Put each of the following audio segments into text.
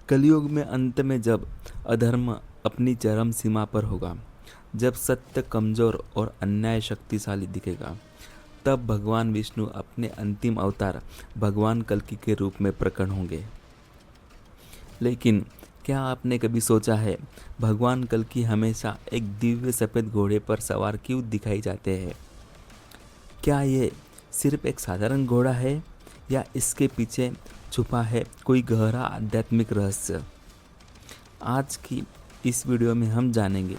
कलयुग में अंत में जब अधर्म अपनी चरम सीमा पर होगा, जब सत्य कमजोर और अन्याय शक्तिशाली दिखेगा, तब भगवान विष्णु अपने अंतिम अवतार भगवान कल्कि के रूप में प्रकट होंगे। लेकिन क्या आपने कभी सोचा है, भगवान कल्कि हमेशा एक दिव्य सफ़ेद घोड़े पर सवार क्यों दिखाई जाते हैं? क्या ये सिर्फ एक साधारण घोड़ा है या इसके पीछे छुपा है कोई गहरा आध्यात्मिक रहस्य? आज की इस वीडियो में हम जानेंगे।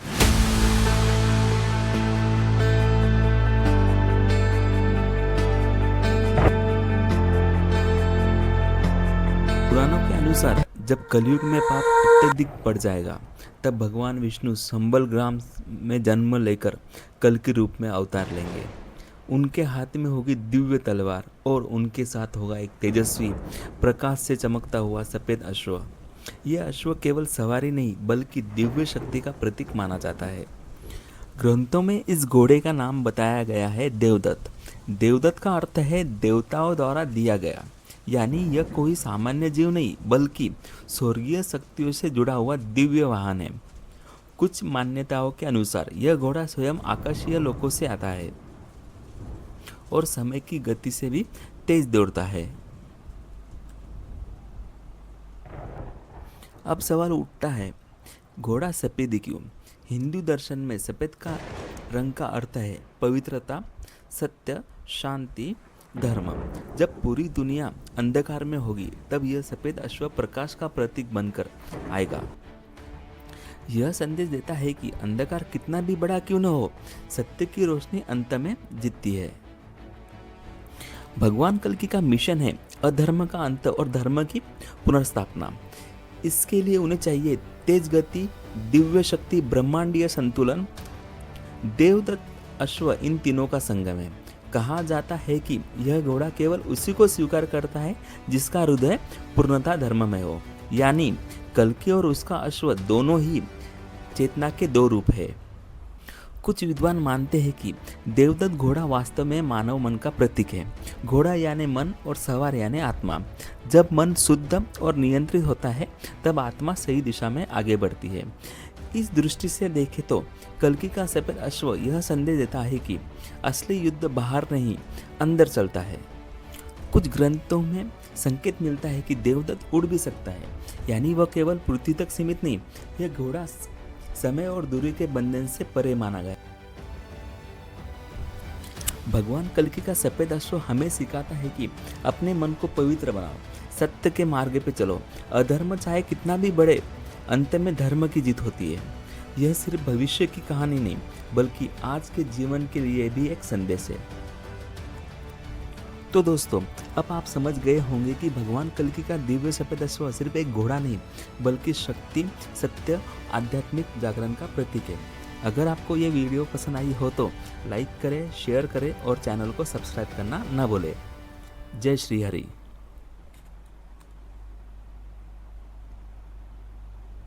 पुराणों के अनुसार जब कलयुग में पाप अत्यधिक बढ़ जाएगा, तब भगवान विष्णु संबल ग्राम में जन्म लेकर कल के रूप में अवतार लेंगे। उनके हाथ में होगी दिव्य तलवार और उनके साथ होगा एक तेजस्वी प्रकाश से चमकता हुआ सफ़ेद अश्व। यह अश्व केवल सवारी नहीं बल्कि दिव्य शक्ति का प्रतीक माना जाता है। ग्रंथों में इस घोड़े का नाम बताया गया है देवदत्त। देवदत्त का अर्थ है देवताओं द्वारा दिया गया, यानी यह कोई सामान्य जीव नहीं बल्कि स्वर्गीय शक्तियों से जुड़ा हुआ दिव्य वाहन है। कुछ मान्यताओं के अनुसार यह घोड़ा स्वयं आकाशीय लोकों से आता है और समय की गति से भी तेज दौड़ता है। अब सवाल उठता है, घोड़ा सफ़ेद क्यों? हिंदू दर्शन में सफ़ेद का रंग का अर्थ है पवित्रता, सत्य, शांति, धर्म। जब पूरी दुनिया अंधकार में होगी, तब यह सफ़ेद अश्व प्रकाश का प्रतीक बनकर आएगा। यह संदेश देता है कि अंधकार कितना भी बड़ा क्यों न हो, सत्य की रोशनी अंत में जीतती है। भगवान कल्कि का मिशन है अधर्म का अंत और धर्म की पुनर्स्थापना। इसके लिए उन्हें चाहिए तेज गति, दिव्य शक्ति, ब्रह्मांडीय संतुलन। देवदत्त अश्व इन तीनों का संगम है। कहा जाता है कि यह घोड़ा केवल उसी को स्वीकार करता है जिसका हृदय पूर्णतः धर्ममय हो, यानी कल्कि और उसका अश्व दोनों ही चेतना के दो रूप है। कुछ विद्वान मानते हैं कि देवदत्त घोड़ा वास्तव में मानव मन का प्रतीक है। घोड़ा यानी मन और सवार यानी आत्मा। जब मन शुद्ध और नियंत्रित होता है, तब आत्मा सही दिशा में आगे बढ़ती है। इस दृष्टि से देखें तो कल्कि का सफ़ेद अश्व यह संदेश देता है कि असली युद्ध बाहर नहीं, अंदर चलता है। कुछ ग्रंथों में संकेत मिलता है कि देवदत्त उड़ भी सकता है, यानी वह केवल पृथ्वी तक सीमित नहीं। यह घोड़ा समय और दूरी के बंधन से परे माना गया। भगवान कल्कि का सफ़ेद अश्व हमें सिखाता है कि अपने मन को पवित्र बनाओ, सत्य के मार्ग पे चलो। अधर्म चाहे कितना भी बढ़े, अंत में धर्म की जीत होती है। यह सिर्फ भविष्य की कहानी नहीं बल्कि आज के जीवन के लिए भी एक संदेश है। तो दोस्तों, अब आप समझ गए होंगे कि भगवान कल्कि का दिव्य सफ़ेद अश्व सिर्फ एक घोड़ा नहीं बल्कि शक्ति, सत्य, आध्यात्मिक जागरण का प्रतीक है। अगर आपको ये वीडियो पसंद आई हो तो लाइक करें, शेयर करें और चैनल को सब्सक्राइब करना ना भूलें। जय श्री हरि।